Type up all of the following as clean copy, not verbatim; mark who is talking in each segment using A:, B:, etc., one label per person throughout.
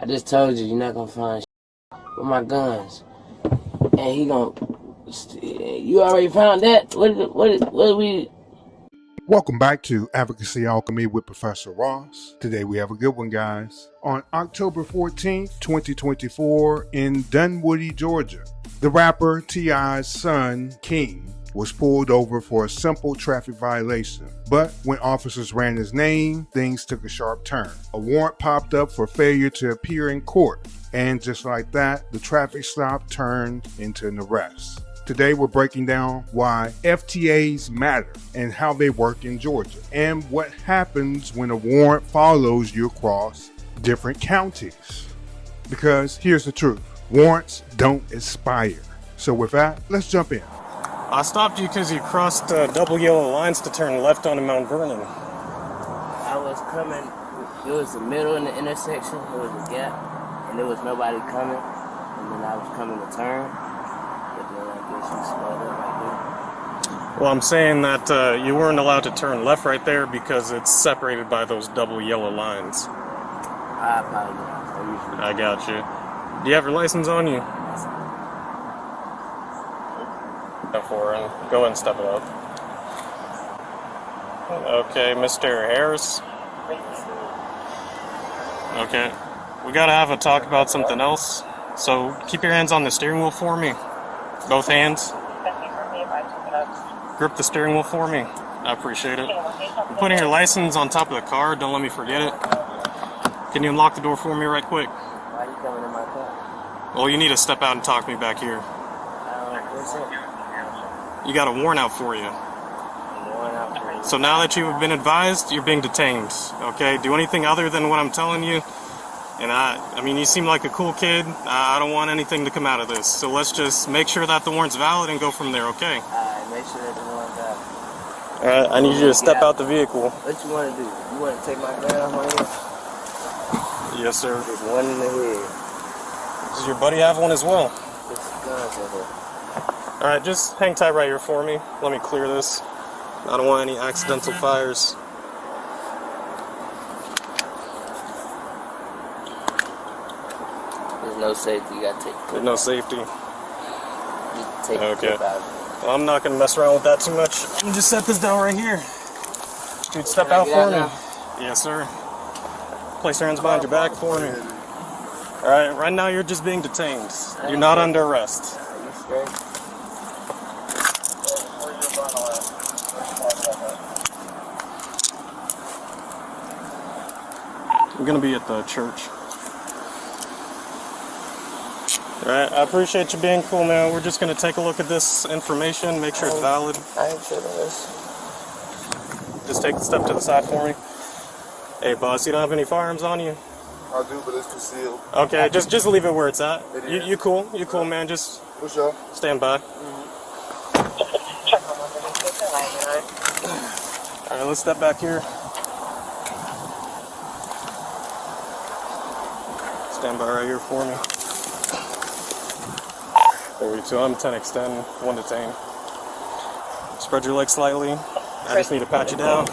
A: I just told you, you're not gonna find with my guns. And he gonna... You already found that? What we...
B: Welcome back to Advocacy, Alchemy with Professor Ross. Today we have a good one, guys. On October 14th, 2024, in Dunwoody, Georgia, the rapper T.I.'s son, King, was pulled over for a simple traffic violation. But when officers ran his name, things took a sharp turn. A warrant popped up for failure to appear in court. And just like that, the traffic stop turned into an arrest. Today we're breaking down why FTAs matter and how they work in Georgia, and what happens when a warrant follows you across different counties. Because here's the truth, warrants don't expire. So with that, let's jump in.
C: I stopped you because you crossed double yellow lines to turn left onto Mount Vernon.
A: I was coming, it was the middle in the intersection, it was a gap, and there was nobody coming, and then I was coming to turn.
C: Well, I'm saying that you weren't allowed to turn left right there because it's separated by those double yellow lines.
A: I apologize.
C: I got you. Do you have your license on you? For and go ahead and step it up. Okay, Mr. Harris. Okay, we gotta have a talk about something else. So keep your hands on the steering wheel for me. Both hands. Grip the steering wheel for me. I appreciate it. I'm putting your license on top of the car. Don't let me forget it. Can you unlock the door for me right quick?
A: Why are you coming in my car?
C: Well, you need to step out and talk to me back here.
A: What's it?
C: You got a warrant out for you.
A: Warrant out for you.
C: So now that you've been advised, you're being detained. Okay? Do anything other than what I'm telling you. And I mean, you seem like a cool kid. I don't want anything to come out of this. So let's just make sure that the warrant's valid and go from there, okay?
A: Alright, make sure that the warrant's valid.
C: Alright, I need you to step out the vehicle.
A: What you want to do? You want to take my gun off my head?
C: Yes, sir.
A: There's one in the head.
C: Does your buddy have one as well?
A: There's guns in here.
C: Alright, just hang tight right here for me. Let me clear this. I don't want any accidental fires.
A: No safety, you gotta take the
C: There's no safety.
A: Just take the clip out.
C: Well, I'm not gonna mess around with that too much. Let me just set this down right here. Dude, step out for me. Yes, sir. Place your hands behind your back for me. Alright, right now you're just being detained. You're not under arrest.
A: Are you straight?
C: I'm gonna be at the church. Alright, I appreciate you being cool, man. We're just going to take a look at this information, make sure it's valid.
A: I ain't sure it is.
C: Just take the step to the side for me. Hey, boss, you don't have any firearms on you?
D: I do, but it's concealed.
C: Okay, just leave it where it's at.
D: It
C: You cool? You cool, man? Just
D: For sure.
C: stand by. Alright, let's step back here. Stand by right here for me. 32, I'm 10 extend, 1 detain. Spread your legs slightly. I just need to pat you down.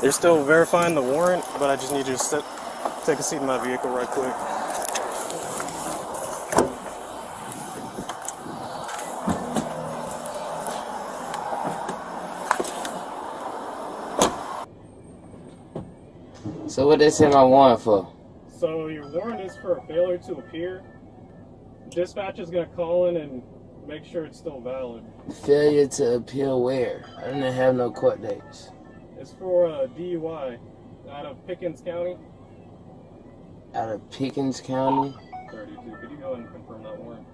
C: You're still verifying the warrant, but I just need you to take a seat in my vehicle right quick.
A: So what they say my warrant for?
C: So your warrant is for a failure to appear. Dispatch is going to call in and make sure it's still valid.
A: Failure to appear where? I didn't have no court dates.
C: It's for a DUI out of Pickens County.
A: Out of Pickens County?
C: 32. Could you go ahead and confirm that warrant?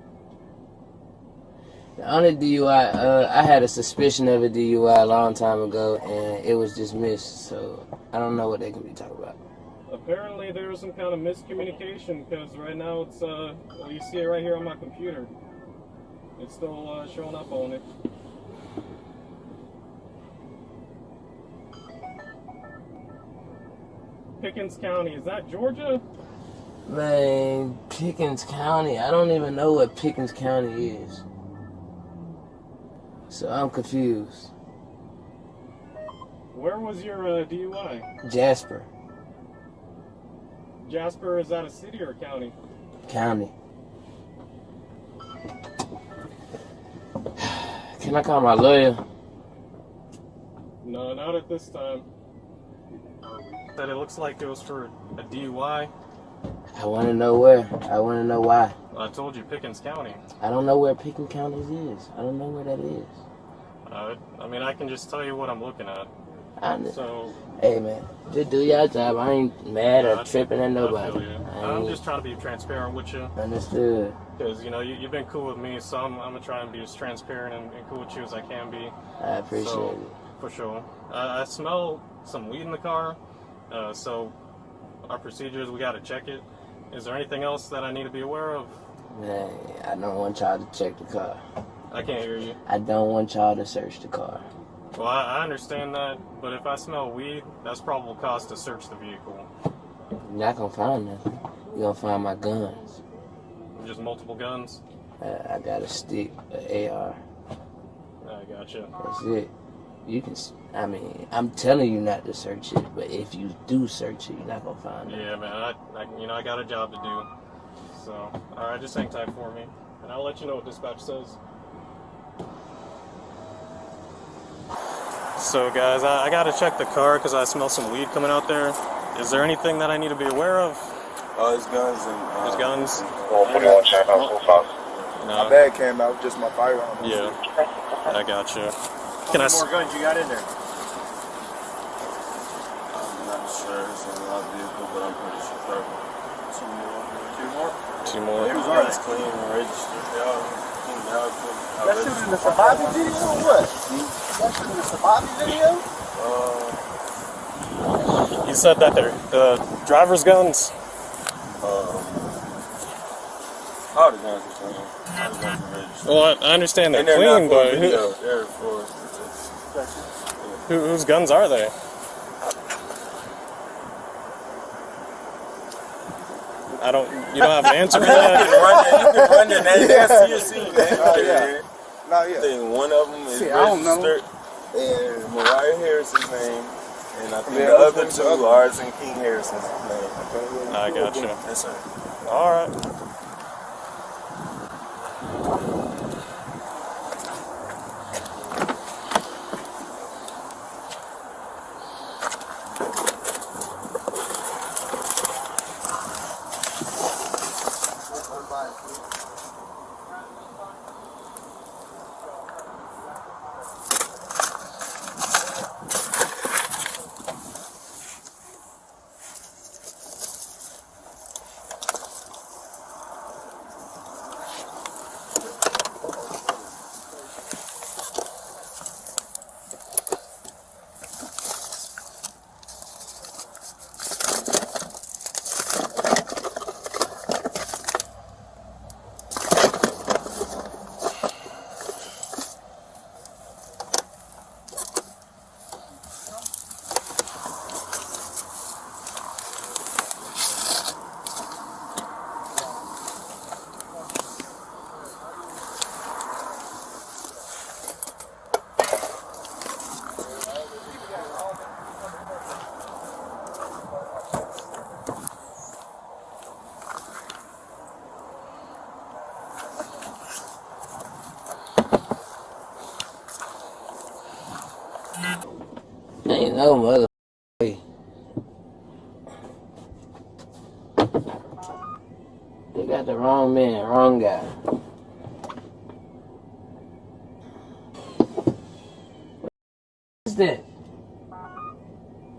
A: The only DUI, I had a suspicion of a DUI a long time ago, and it was dismissed, so I don't know what they can be talking about.
C: Apparently there was some kind of miscommunication, because right now it's, well, you see it right here on my computer. It's still showing up on it. Pickens County, is that Georgia?
A: Man, Pickens County, I don't even know what Pickens County is. So I'm confused.
C: Where was your DUI?
A: Jasper.
C: Jasper, is that a city or a county?
A: County. Can I call my lawyer?
C: No, not at this time. That it looks like it was for a DUI.
A: I want to know where. I want to know why.
C: I told you, Pickens County.
A: I don't know where Pickens County is. I don't know where that is.
C: I mean, I can just tell you what I'm looking at. So,
A: hey man, just do your job. I ain't mad or tripping at nobody.
C: I'm just trying to be transparent with you.
A: Understood.
C: Because, you know, you've been cool with me, so I'm going to try and be as transparent and cool with you as I can be.
A: I appreciate it.
C: For sure. I smell some weed in the car, so our procedures, we got to check it. Is there anything else that I need to be aware of?
A: Man, I don't want y'all to check the car.
C: I can't hear you.
A: I don't want y'all to search the car.
C: Well, I understand that, but if I smell weed, that's probable cause to search the vehicle.
A: You're not going to find nothing. You're going to find my guns.
C: Just multiple guns?
A: I got a stick, an AR.
C: I gotcha.
A: That's it. You can, I mean, I'm telling you not to search it, but if you do search it, you're not going to find it.
C: Yeah, man, I got a job to do. So, alright, just hang tight for me. And I'll let you know what dispatch says. So, guys, I got to check the car because I smell some weed coming out there. Is there anything that I need to be aware of?
D: His guns and...
C: His guns?
D: My bag came out, just my firearm.
C: Yeah, I got you.
E: How many more guns you got in there?
D: I'm not sure. It's in my vehicle, but I'm pretty sure. Two more.
C: Two more?
D: Everything's clean and registered. They all clean out.
E: That shooting the survival video or what? That shooting the survival video?
C: You said that they're the driver's guns?
D: All the guns are clean. All the guns are registered.
C: Well, I understand they're
D: And they're
C: clean,
D: not for
C: but
D: video. They're for...
C: whose guns are they? You don't have an answer for that?
D: You can run the name. That's CSC, man.
E: Yeah. No, yeah.
D: I think one of them is registered. And Mariah Harrison's name. And I think the other two are in King Harrison's name.
C: I got you.
D: Yes, sir.
C: All right.
A: Ain't no mother way. They got the wrong man, wrong guy. What is that?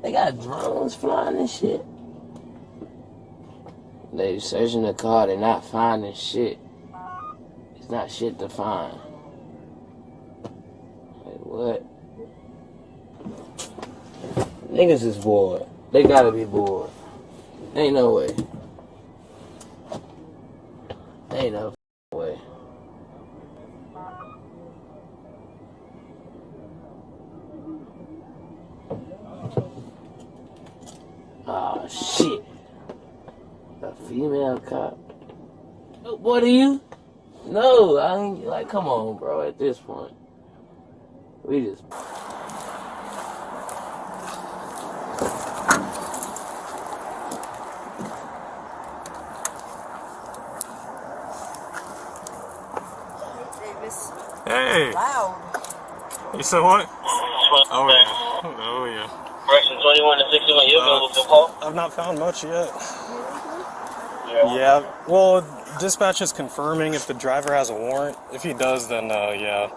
A: They got drones flying and shit. They searching the car, they not finding shit. It's not shit to find. Like what? Niggas is bored. They gotta be bored. Ain't no way. Ain't no way. Oh shit. A female cop. Oh, what are you? No, I ain't like, come on, bro, at this point. We just...
C: Hey.
F: Loud.
C: You said what? Oh yeah. Oh yeah.
A: Correction 21 to 61, you available for call?
C: I've not found much yet. Yeah. Well, dispatch is confirming if the driver has a warrant. If he does, then yeah.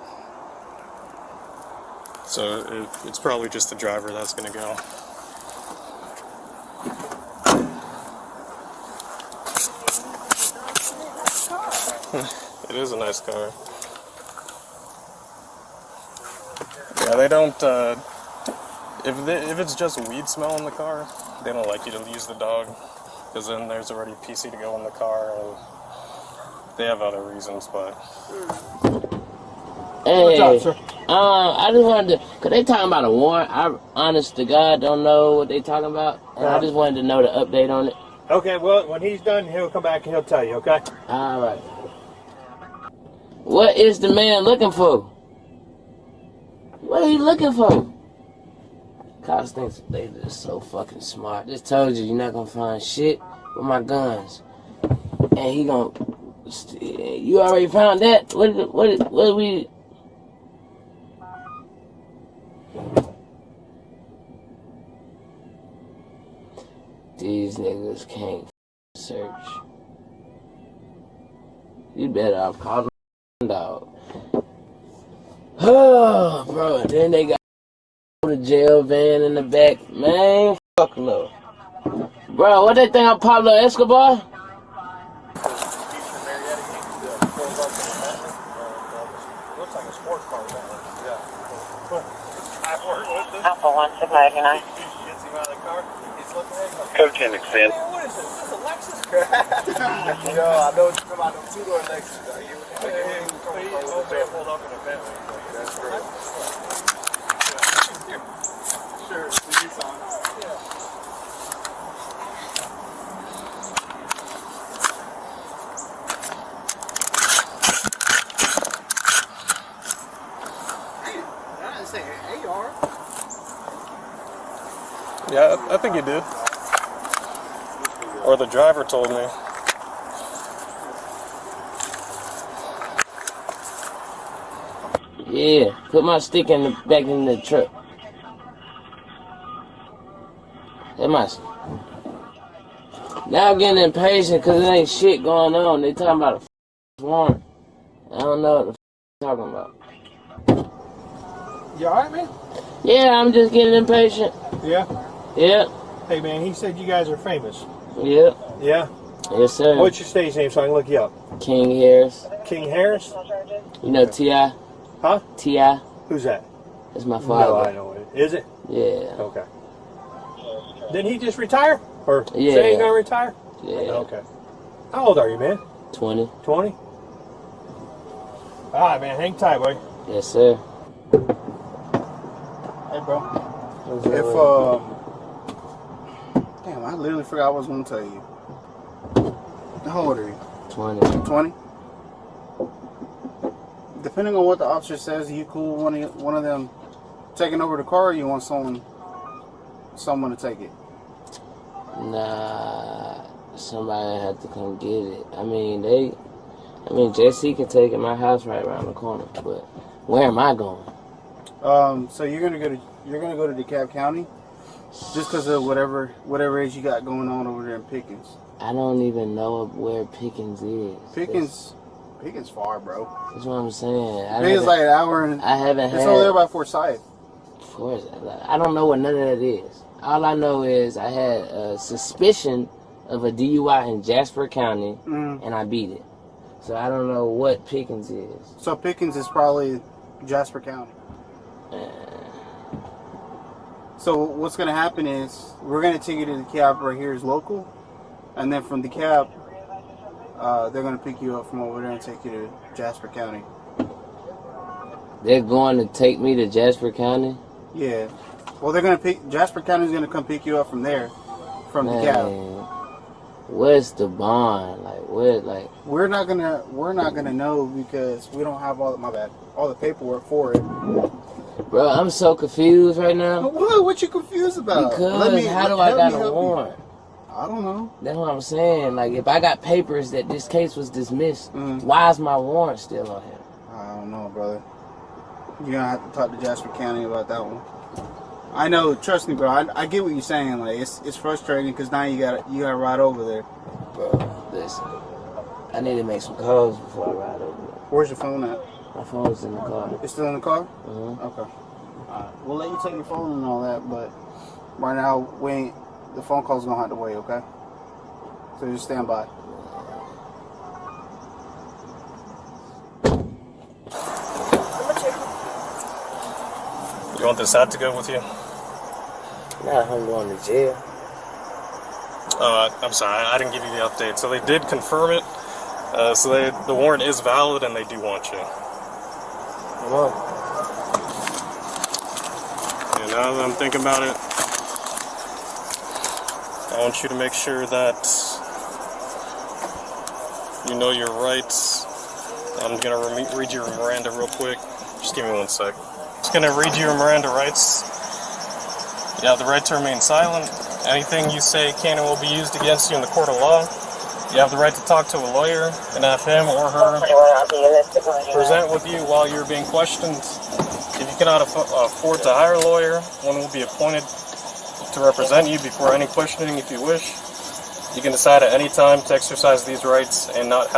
C: So it's probably just the driver that's gonna go. It is a nice car. Yeah, they don't. If it's just weed smell in the car, they don't like you to use the dog, because then there's already PC to go in the car, and they have other reasons. But
A: hey, I just wanted to, cause they talking about a warrant. I, honest to God, don't know what they talking about, and I just wanted to know the update on it.
E: Okay, well, when he's done, he'll come back and he'll tell you, okay?
A: All right. What is the man looking for? What are you looking for? Cops thinks they just so fucking smart. Just told you, you're not gonna find shit with my guns. And he gonna... You already found that? What we... These niggas can't search. You better off calling dog. Oh, bro. Then they got the jail van in the back. Man, fuck no. Bro, what they think of Pablo Escobar?
E: Looks like a sports car. Yeah.
F: Alpha 1699.
E: Gets him out of the car. He's looking at him.
D: Code 10 extend.
E: Hey, what is this? Is this a Lexus? Yo, I know it's about them two-door Lexus. Old man pulled up in a Bentley. That's great. Sure, please on. Yeah. I didn't say AR.
C: yeah, I think he did. Or the driver told me.
A: Yeah, put my stick in the back in the truck. That must. Now I'm getting impatient because there ain't shit going on. They talking about a warrant. I don't know what the talking about.
E: You alright, man?
A: Yeah, I'm just getting impatient.
E: Yeah.
A: Yeah.
E: Hey, man, he said you guys are famous.
A: Yeah.
E: Yeah?
A: Yes, sir.
E: What's your stage name so I can look you up?
A: King Harris.
E: King Harris?
A: You know T.I.?
E: Huh?
A: T.I.?
E: Who's that?
A: That's my
E: No,
A: father.
E: I know it. Is it?
A: Yeah.
E: Okay. Didn't he just retire? Or
A: Yeah.
E: say he's gonna retire?
A: Yeah.
E: Okay. How old are you, man?
A: 20.
E: 20? Alright, man, hang tight, boy.
A: Yes, sir.
G: Hey, bro. If, damn, I literally forgot what I was going to tell you. How old are you?
A: 20.
G: 20? Depending on what the officer says, are you cool with one of them taking over the car, or you want someone to take it?
A: Nah, somebody had to come get it. I mean, JC can take it. My house right around the corner, but where am I going?
G: So you're gonna go to DeKalb County, just because of whatever it is you got going on over there in Pickens.
A: I don't even know where Pickens is.
G: Pickens far, bro.
A: That's what I'm saying.
G: Pickens like an hour and
A: I haven't had.
G: It's over there by Forsyth.
A: Of course, I don't know what none of that is. All I know is I had a suspicion of a DUI in Jasper County, and I beat it. So I don't know what Pickens is.
G: So Pickens is probably Jasper County. So what's going to happen is we're going to take you to the cab right here is local, and then from the cab, they're going to pick you up from over there and take you to Jasper County.
A: They're going to take me to Jasper County?
G: Yeah. Well, Jasper County's going to come pick you up from there, from the cab.
A: Where's the bond?
G: We're not gonna know because we don't have all the paperwork for it.
A: Bro, I'm so confused right now.
G: What you confused about?
A: Because how do I got a warrant?
G: I don't know.
A: That's what I'm saying. Like, if I got papers that this case was dismissed, why is my warrant still on here?
G: I I don't know, brother. You're gonna have to talk to Jasper County about that one. I know, trust me, bro. I get what you're saying. Like, it's frustrating because now you gotta ride over there.
A: Bro, listen. I need to make some calls before I ride over there.
G: Where's your phone at?
A: My phone's in the car.
G: It's still in the car?
A: Mm-hmm.
G: Okay. Alright. We'll let you take your phone and all that, but right now, the phone call's gonna have to wait, okay? So just stand by.
C: You want this hat to go with you?
A: Not I'm going to jail.
C: I'm sorry, I didn't give you the update. So they did confirm it. So the warrant is valid and they do want you.
A: Come on.
C: And now that I'm thinking about it, I want you to make sure that you know your rights. I'm going to read your Miranda real quick. Just give me 1 sec. Just going to read you your Miranda rights. You have the right to remain silent. Anything you say can and will be used against you in the court of law. You have the right to talk to a lawyer and have him or her present with you while you're being questioned. If you cannot afford to hire a lawyer, one will be appointed to represent you before any questioning if you wish. You can decide at any time to exercise these rights and not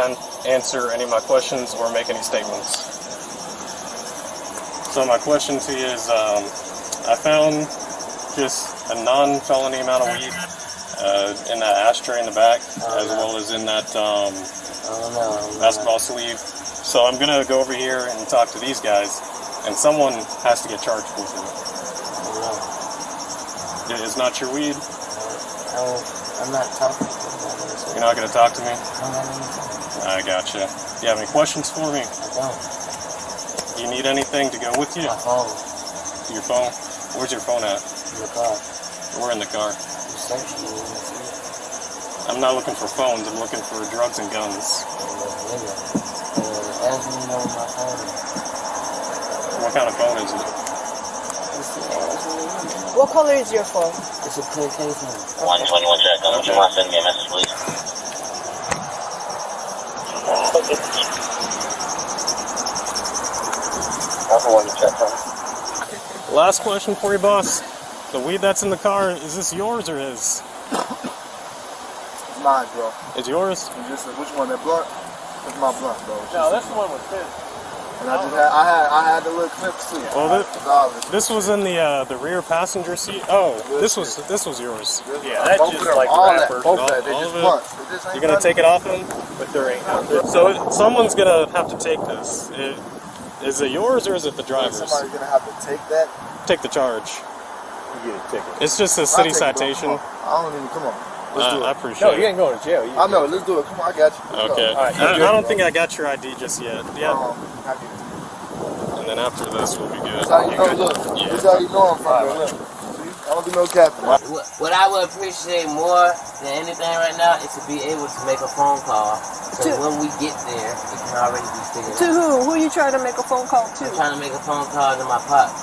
C: answer any of my questions or make any statements. So my question to you is, I found just a non-felony amount of weed in that ashtray in the back, as well as in that basketball sleeve. So I'm going to go over here and talk to these guys, and someone has to get charged with it. It's not your weed?
A: I'm not talking to you.
C: You're not going to talk to me?
A: No.
C: I gotcha. Do you have any questions for me?
A: I don't.
C: Do you need anything to go with you?
A: My phone.
C: Your phone? Where's your phone at?
A: In the car.
C: We're in the car.
A: You searched me.
C: I'm not looking for phones. I'm looking for drugs and guns.
A: As you know, my phone.
C: What kind of phone is it?
F: What color is your phone?
A: It's a clear case number.
H: 121 check. Would you mind sending me a message, please?
C: Last question for you, boss. The weed that's in the car, is this yours or his?
E: It's mine, bro.
C: It's yours?
E: Which one? That blunt? It's my blunt, bro.
C: No, that's the one with his.
E: And I had the little clips too.
C: Well, this was in the rear passenger seat. Oh, this was yours.
E: Yeah, that's just like wrapper. Both of that. They just blunt.
C: You're gonna take it off him?
E: But there ain't no.
C: So someone's gonna have to take this. Is it yours or is it the driver's?
E: Somebody's gonna have to take that.
C: Take the charge.
E: You get a ticket.
C: It's just a city citation.
E: I don't even. Come on. Let's do it.
C: I appreciate it.
E: ain't going to jail. I know. Let's do it. Come on, I got you. Let's
C: Okay.
E: go. All right,
C: I don't think I got your ID just yet. Yeah.
E: Happy.
C: And then after this, we'll be good.
E: That's how you know. Look.
C: Yeah.
E: This how you know I'm from. Look. See, I don't do no capping.
A: What I would appreciate more than anything right now is to be able to make a phone call. So when we get there, it can already be figured out.
F: To who? Who you trying to make a phone call to?
A: I'm trying to make a phone call to my pops.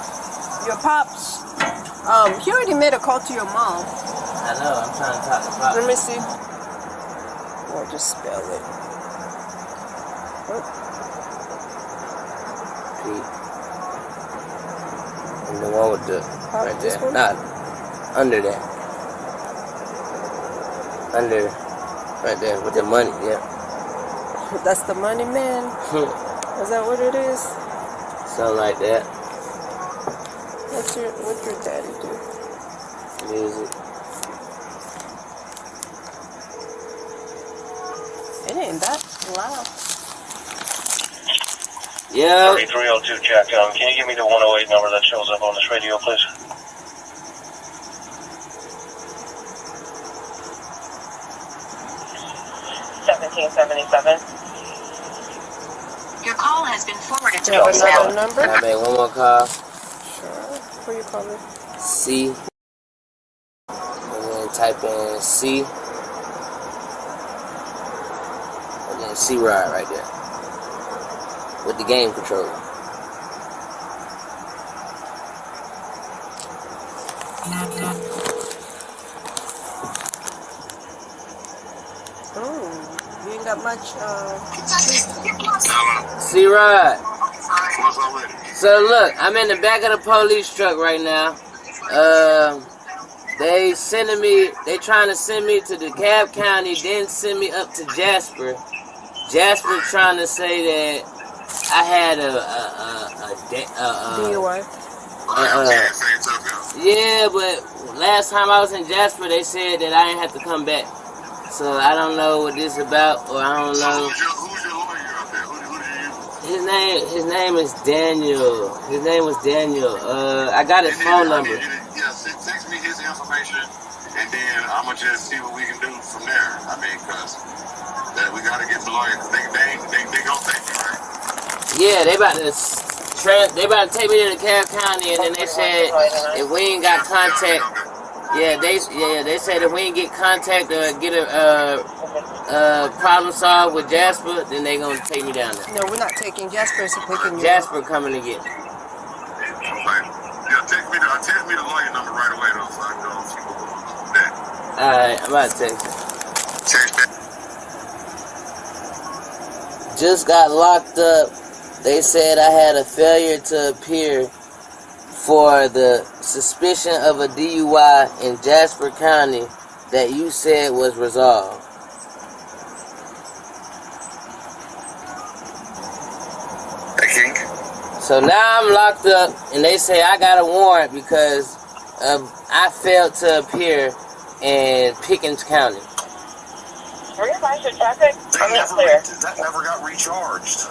F: Your pops? He already made a call to your mom.
A: I know, I'm trying to talk to pops.
F: Let me see. Or just spell it.
A: P. And the one with the right
F: this
A: there.
F: one?
A: Not under that. Under right there with the money, yeah.
F: That's the money man. Is that what it is?
A: Something like that.
F: What your daddy do?
A: Music.
F: It ain't that loud.
A: Yeah.
H: 3302 check. Can you give me the 108 number that shows up on this radio, please?
I: Your call has been forwarded to
F: You have
I: voicemail.
F: another number?
A: Can I make one more call?
F: Sure. Who you calling?
A: C. And then type in C. And then C ride right there. With the game controller.
F: Oh, you ain't got much,
A: C ride. So look, I'm in the back of the police truck right now. They trying to send me to DeKalb County, then send me up to Jasper. Jasper trying to say that I had
F: DUI.
A: Yeah, but last time I was in Jasper, they said that I didn't have to come back. So I don't know what this is about, or I don't know.
I: Who's your lawyer out there? Who do you use?
A: His name is Daniel. His name was Daniel. I got his phone number.
I: Yeah, text me his information, and then I'm gonna just see what we can do from there. I mean, cause we gotta get the lawyer. They gonna take you, right?
A: Yeah, they about to take me to DeKalb County, and then they said if we ain't got contact, they said if we ain't get contact or get a problem solved with Jasper, then they gonna take me down there.
F: No, we're not taking Jasper. So picking you.
A: Jasper coming to get me.
I: Okay. Yeah, text me the lawyer number right away, though, so I can go see what we're doing.
A: Alright, I'm about to text you.
I: Text that.
A: Just got locked up. They said I had a failure to appear for the suspicion of a DUI in Jasper County that you said was resolved.
I: Hey, King.
A: So now I'm locked up, and they say I got a warrant because I failed to appear in Pickens County.
I: That never got recharged.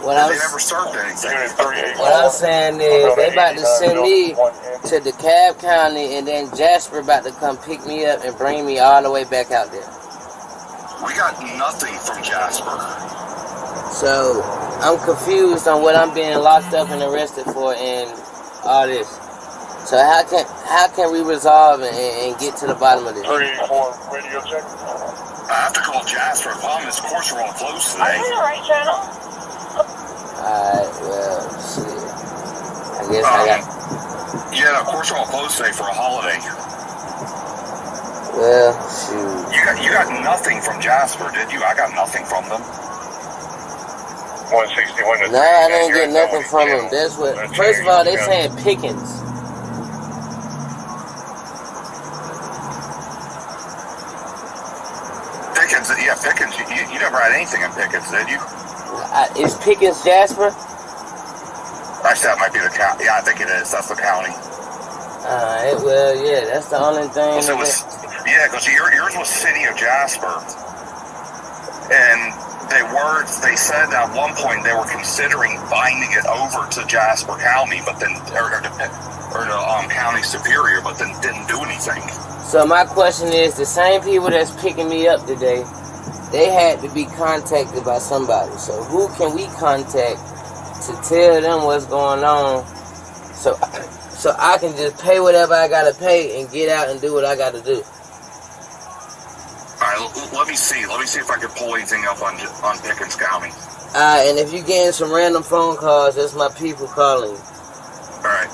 A: What
I: They never served anything.
A: What I'm saying is they about to send me to DeKalb County, and then Jasper about to come pick me up and bring me all the way back out there.
I: We got nothing from Jasper.
A: So I'm confused on what I'm being locked up and arrested for and all this. So how can we resolve and get to the bottom of this?
H: 384 radio check.
I: I have to call Jasper. The problem is, of course, we're all closed today.
H: I'm in the right channel.
A: Alright, well, shit. I guess I got...
I: Yeah, of course, we're all closed today for a holiday.
A: Well, shoot.
I: You got nothing from Jasper, did you? I got nothing from them.
H: 161.
A: No, I didn't get nothing from them. That's what... First of all, they saying Pickens.
I: Pickens, yeah, Pickens. You never had anything in Pickens, did you?
A: Is Pickens Jasper?
I: Actually, that might be the county. Yeah, I think it is. That's the county.
A: Alright, well, yeah, that's the only thing.
I: Yeah, because yours was City of Jasper. And they said at one point they were considering binding it over to Jasper County, but then, or to County Superior, but then didn't do anything.
A: So my question is, the same people that's picking me up today, they had to be contacted by somebody. So who can we contact to tell them what's going on, so I can just pay whatever I gotta pay and get out and do what I gotta do?
I: All right, let me see if I can pull anything up on Pickens County.
A: And if you're getting some random phone calls, that's my people calling you.
I: All right.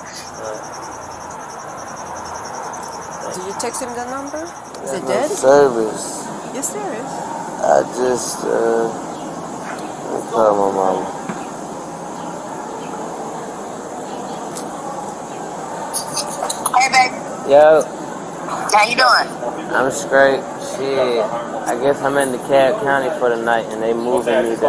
F: Did you text him the number? Is it dead?
A: Service.
F: Yes, there is.
A: I just call my mama.
J: Hey, baby.
A: Yo.
J: How you doing?
A: I'm straight. Shit. I guess I'm in DeKalb County for the night, and they moving me to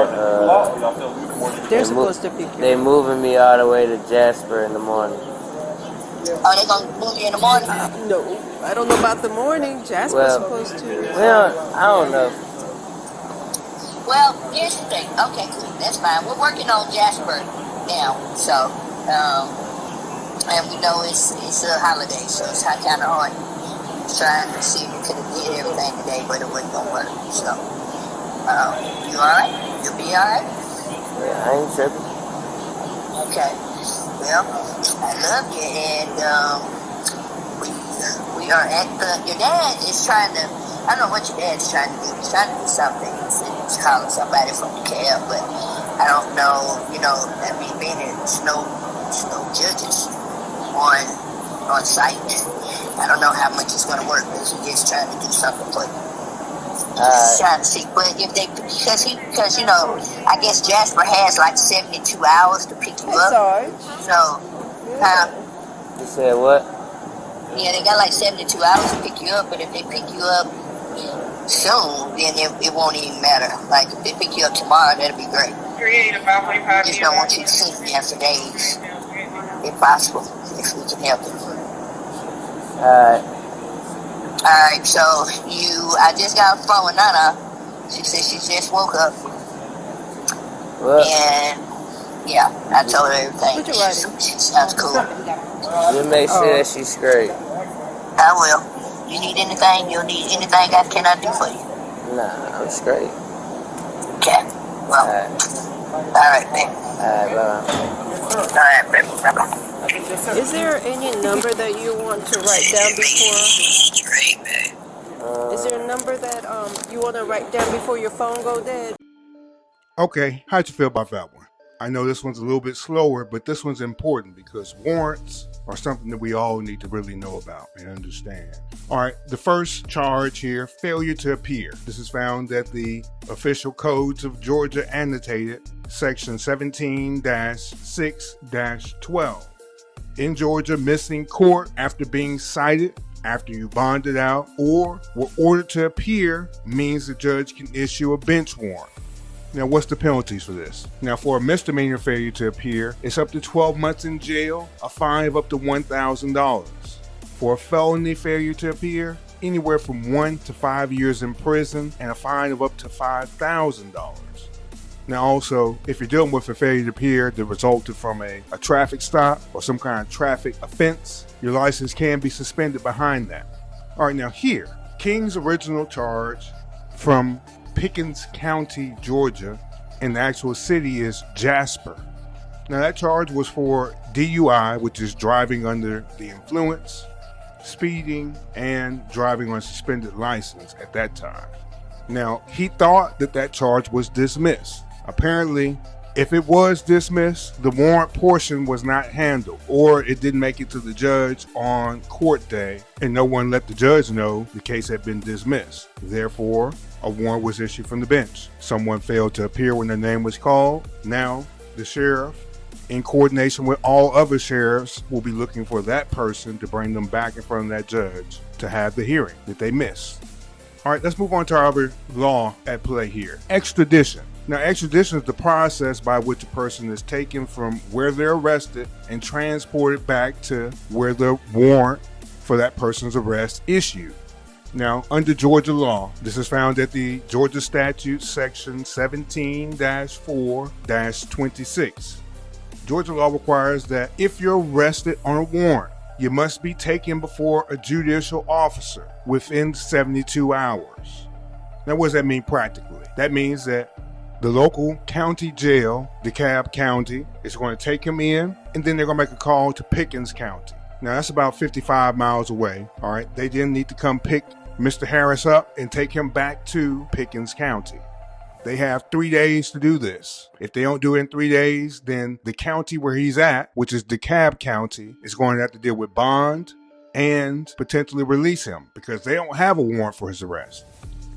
F: They're supposed to pick you.
A: They moving me all the way to Jasper in the morning.
J: Oh, they gonna move you in the morning?
F: No, I don't know about the morning. Jasper's supposed to.
A: Well, I don't know.
J: Well, here's the thing. Okay, cool. That's fine. We're working on Jasper now, so and we know it's a holiday, so it's kind of hard. Trying to see if we could have did everything today, but it wasn't gonna work. So, you all right? You'll be all right?
A: Yeah, I ain't tripping.
J: Okay. Well, I love you, and we are at your dad is trying to. I don't know what your dad's trying to do. He's trying to do something. He's calling somebody from the cab, but I don't know. You know, I mean, being there's no judges on site. I don't know how much it's going to work, but he's just trying to do something for you. Just trying to see, but if they, because you know, I guess Jasper has like 72 hours to pick you up. So,
A: You said what?
J: yeah, they got like 72 hours to pick you up, but if they pick you up soon, then it won't even matter. Like, if they pick you up tomorrow, that'll be great. I just don't want you to see me after days, if possible, if we can help it. Alright, so I just got a phone with Nana. She said she just woke up.
A: What?
J: And, yeah, I told her everything. She sounds cool.
A: Just make sure that she's straight.
J: I will. You need anything? You'll need anything I cannot do for you?
A: Nah, I'm straight.
J: Okay. Well, alright, babe.
A: Alright, bye.
J: Alright, babe. Bye-bye.
F: Is there any number that you want to write down before?
J: Straight, babe.
F: Is there a number that you want to write down before your phone go dead?
B: Okay, how'd you feel about that one? I know this one's a little bit slower, but this one's important because warrants are something that we all need to really know about and understand. All right, the first charge here, failure to appear. This is found at the official codes of Georgia annotated section 17-6-12. In Georgia, missing court after being cited, after you bonded out, or were ordered to appear means the judge can issue a bench warrant. Now, what's the penalties for this? Now, for a misdemeanor failure to appear, it's up to 12 months in jail, a fine of up to $1,000. For a felony failure to appear, anywhere from 1 to 5 years in prison and a fine of up to $5,000. Now, also, if you're dealing with a failure to appear that resulted from a traffic stop or some kind of traffic offense, your license can be suspended behind that. All right, now here, King's original charge from Pickens County, Georgia, and the actual city is Jasper. Now that charge was for DUI, which is driving under the influence, speeding, and driving on a suspended license at that time. Now, he thought that charge was dismissed. Apparently, if it was dismissed, the warrant portion was not handled, or it didn't make it to the judge on court day, and no one let the judge know the case had been dismissed. Therefore, a warrant was issued from the bench. Someone failed to appear when their name was called. Now, the sheriff, in coordination with all other sheriffs, will be looking for that person to bring them back in front of that judge to have the hearing that they missed. All right, let's move on to our other law at play here. Extradition. Now, extradition is the process by which a person is taken from where they're arrested and transported back to where the warrant for that person's arrest issued. Now, under Georgia law, this is found at the Georgia statute section 17-4-26. Georgia law requires that if you're arrested on a warrant, you must be taken before a judicial officer within 72 hours. Now, what does that mean practically? That means that the local county jail, DeKalb County, is going to take him in, and then they're going to make a call to Pickens County. Now, that's about 55 miles away, all right? They didn't need to come pick Mr. Harris up and take him back to Pickens County. They have 3 days to do this. If they don't do it in 3 days, then the county where he's at, which is DeKalb County, is going to have to deal with bond and potentially release him because they don't have a warrant for his arrest.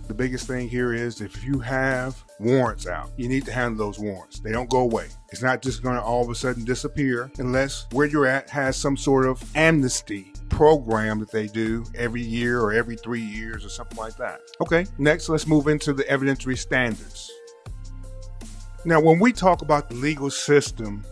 B: The biggest thing here is if you have warrants out, you need to handle those warrants. They don't go away. It's not just going to all of a sudden disappear unless where you're at has some sort of amnesty program that they do every year or every 3 years or something like that. Okay, next let's move into the evidentiary standards. Now, when we talk about the legal system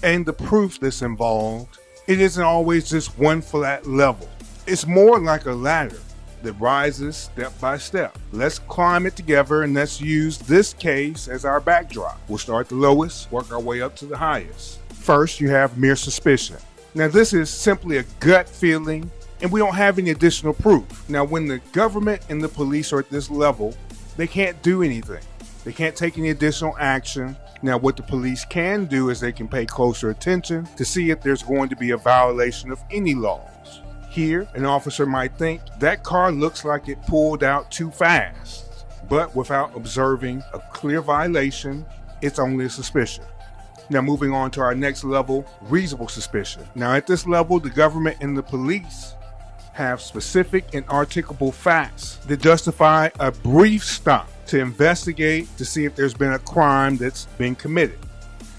B: and the proof that's involved, it isn't always just one flat level. It's more like a ladder that rises step by step. Let's climb it together and let's use this case as our backdrop. We'll start at the lowest, work our way up to the highest. First, you have mere suspicion. Now, this is simply a gut feeling, and we don't have any additional proof. Now, when the government and the police are at this level, they can't do anything. They can't take any additional action. Now, what the police can do is they can pay closer attention to see if there's going to be a violation of any laws. Here, an officer might think that car looks like it pulled out too fast, but without observing a clear violation, it's only a suspicion. Now, moving on to our next level, reasonable suspicion. Now, at this level, the government and the police have specific and articulable facts that justify a brief stop to investigate to see if there's been a crime that's been committed.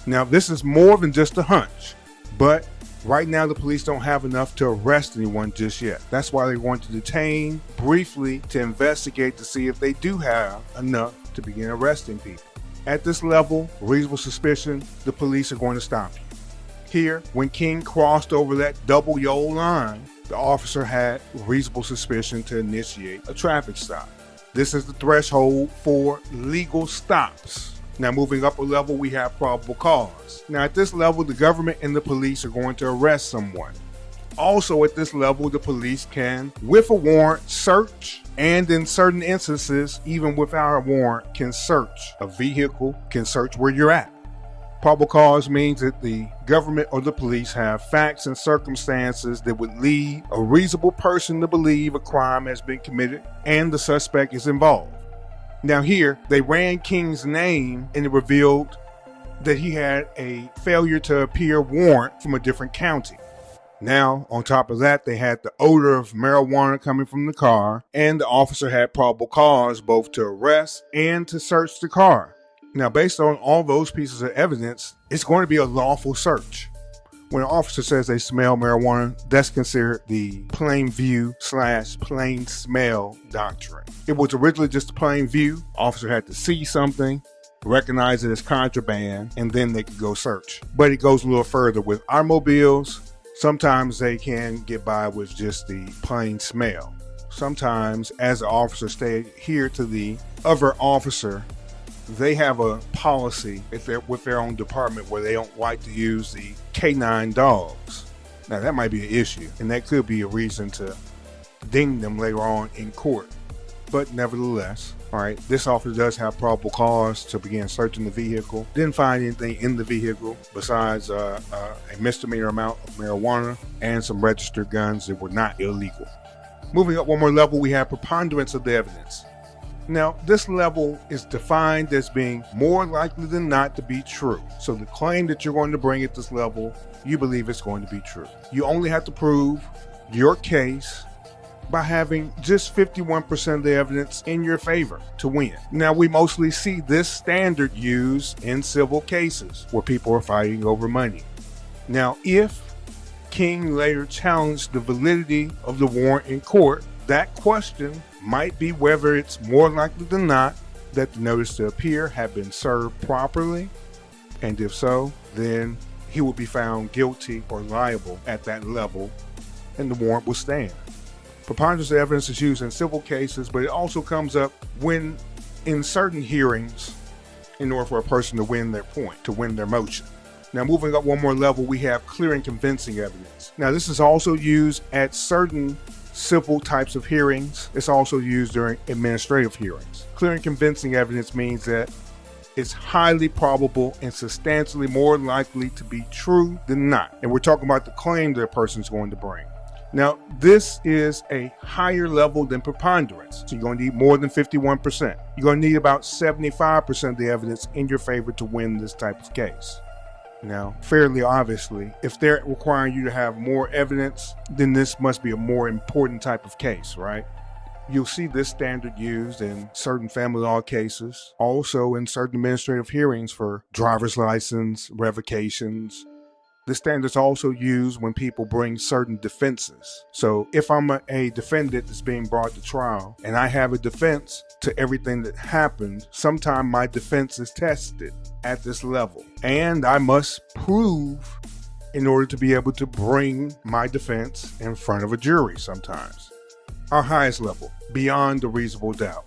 B: Now, this is more than just a hunch, but right now the police don't have enough to arrest anyone just yet. That's why they want to detain briefly to investigate to see if they do have enough to begin arresting people. At this level, reasonable suspicion, the police are going to stop you. Here, when King crossed over that double yellow line, the officer had reasonable suspicion to initiate a traffic stop. This is the threshold for legal stops. Now, moving up a level, we have probable cause. Now, at this level, the government and the police are going to arrest someone. Also, at this level, the police can, with a warrant, search, and in certain instances, even without a warrant, can search a vehicle, can search where you're at. Probable cause means that the government or the police have facts and circumstances that would lead a reasonable person to believe a crime has been committed and the suspect is involved. Now here, they ran King's name and it revealed that he had a failure to appear warrant from a different county. Now, on top of that, they had the odor of marijuana coming from the car, and the officer had probable cause both to arrest and to search the car. Now, based on all those pieces of evidence, it's going to be a lawful search. When an officer says they smell marijuana, that's considered the plain view / plain smell doctrine. It was originally just a plain view. Officer had to see something, recognize it as contraband, and then they could go search. But it goes a little further with automobiles. Sometimes they can get by with just the plain smell. Sometimes, as the officer stayed here to the other officer, they have a policy with their own department where they don't like to use the canine dogs. Now that might be an issue, and that could be a reason to ding them later on in court. But nevertheless, all right, this officer does have probable cause to begin searching the vehicle. Didn't find anything in the vehicle besides a misdemeanor amount of marijuana and some registered guns that were not illegal. Moving up one more level, we have preponderance of the evidence. Now, this level is defined as being more likely than not to be true. So the claim that you're going to bring at this level, you believe it's going to be true. You only have to prove your case by having just 51% of the evidence in your favor to win. Now, we mostly see this standard used in civil cases where people are fighting over money. Now, if King later challenged the validity of the warrant in court, that question might be whether it's more likely than not that the notice to appear had been served properly, and if so, then he would be found guilty or liable at that level, and the warrant will stand. Preponderance of evidence is used in civil cases, but it also comes up when in certain hearings in order for a person to win their point, to win their motion. Now, moving up one more level, we have clear and convincing evidence. Now, this is also used at certain civil types of hearings. It's also used during administrative hearings. Clear and convincing evidence means that it's highly probable and substantially more likely to be true than not. And we're talking about the claim that a person's going to bring. Now, this is a higher level than preponderance. So you're going to need more than 51%. You're going to need about 75% of the evidence in your favor to win this type of case. Now, fairly obviously, if they're requiring you to have more evidence, then this must be a more important type of case, right? You'll see this standard used in certain family law cases, also in certain administrative hearings for driver's license, revocations. This standard is also used when people bring certain defenses. So if I'm a defendant that's being brought to trial and I have a defense to everything that happened, sometime my defense is tested at this level. And I must prove in order to be able to bring my defense in front of a jury sometimes. Our highest level, beyond a reasonable doubt.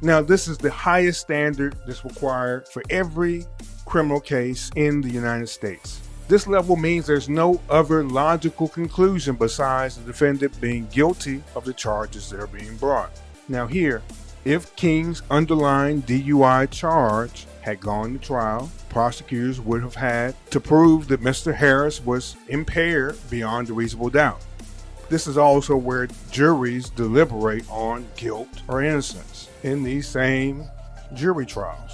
B: Now, this is the highest standard that's required for every criminal case in the United States. This level means there's no other logical conclusion besides the defendant being guilty of the charges that are being brought. Now here, if King's underlying DUI charge had gone to trial, prosecutors would have had to prove that Mr. Harris was impaired beyond a reasonable doubt. This is also where juries deliberate on guilt or innocence in these same jury trials.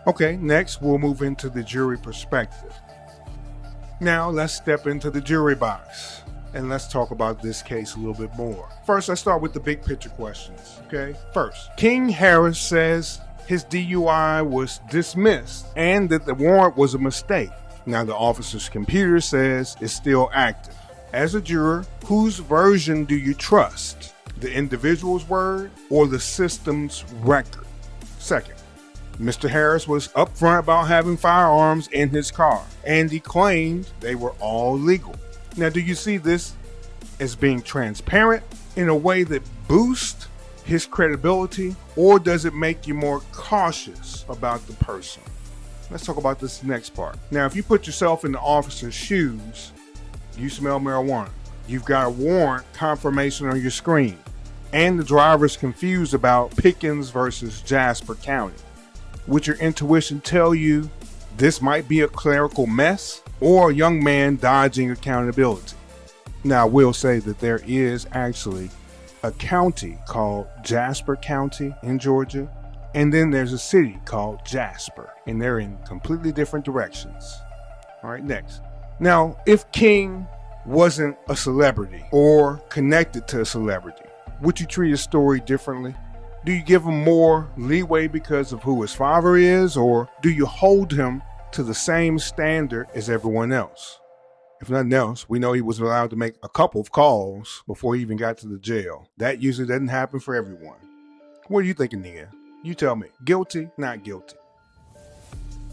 B: Okay, next we'll move into the jury perspective. Now let's step into the jury box. and let's talk about this case a little bit more. First, let's start with the big picture questions, okay? First, King Harris says his DUI was dismissed and that the warrant was a mistake. Now, the officer's computer says it's still active. As a juror, whose version do you trust? The individual's word or the system's record? Second, Mr. Harris was upfront about having firearms in his car, and he claimed they were all legal. Now, do you see this as being transparent in a way that boosts his credibility, or does it make you more cautious about the person? Let's talk about this next part. Now, if you put yourself in the officer's shoes, you smell marijuana. You've got a warrant confirmation on your screen, and the driver's confused about Pickens versus Jasper County. Would your intuition tell you this might be a clerical mess or a young man dodging accountability? Now, I will say that there is actually a county called Jasper County in Georgia, and then there's a city called Jasper, and they're in completely different directions. All right, next. Now, if King wasn't a celebrity or connected to a celebrity, would you treat his story differently? Do you give him more leeway because of who his father is, or do you hold him to the same standard as everyone else? If nothing else, we know he was allowed to make a couple of calls before he even got to the jail. That usually doesn't happen for everyone. What are you thinking, Nia? You tell me. Guilty, not guilty?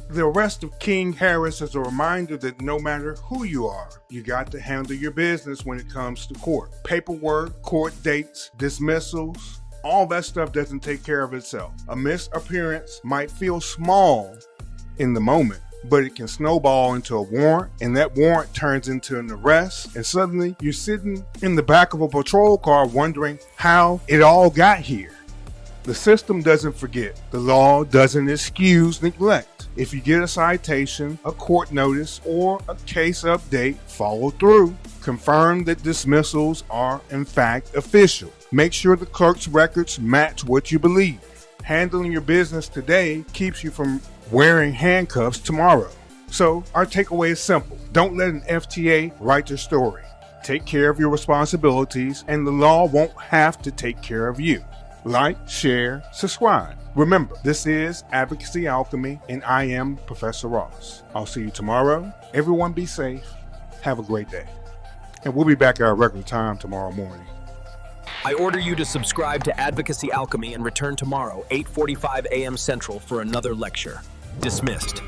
B: The arrest of King Harris is a reminder that no matter who you are, you got to handle your business when it comes to court. Paperwork, court dates, dismissals, all that stuff doesn't take care of itself. A missed appearance might feel small in the moment, but it can snowball into a warrant, and that warrant turns into an arrest, and suddenly you're sitting in the back of a patrol car wondering how it all got here. The system doesn't forget. The law doesn't excuse neglect. If you get a citation, a court notice, or a case update, follow through. Confirm that dismissals are in fact official. Make sure the clerk's records match what you believe. Handling your business today keeps you from wearing handcuffs tomorrow. So our takeaway is simple. Don't let an FTA write your story. Take care of your responsibilities, and the law won't have to take care of you. Like, share, subscribe. Remember, this is Advocacy Alchemy, and I am Professor Ross. I'll see you tomorrow. Everyone be safe. Have a great day. And we'll be back at our regular time tomorrow morning.
K: I order you to subscribe to Advocacy Alchemy and return tomorrow, 8:45 a.m. Central, for another lecture. Dismissed.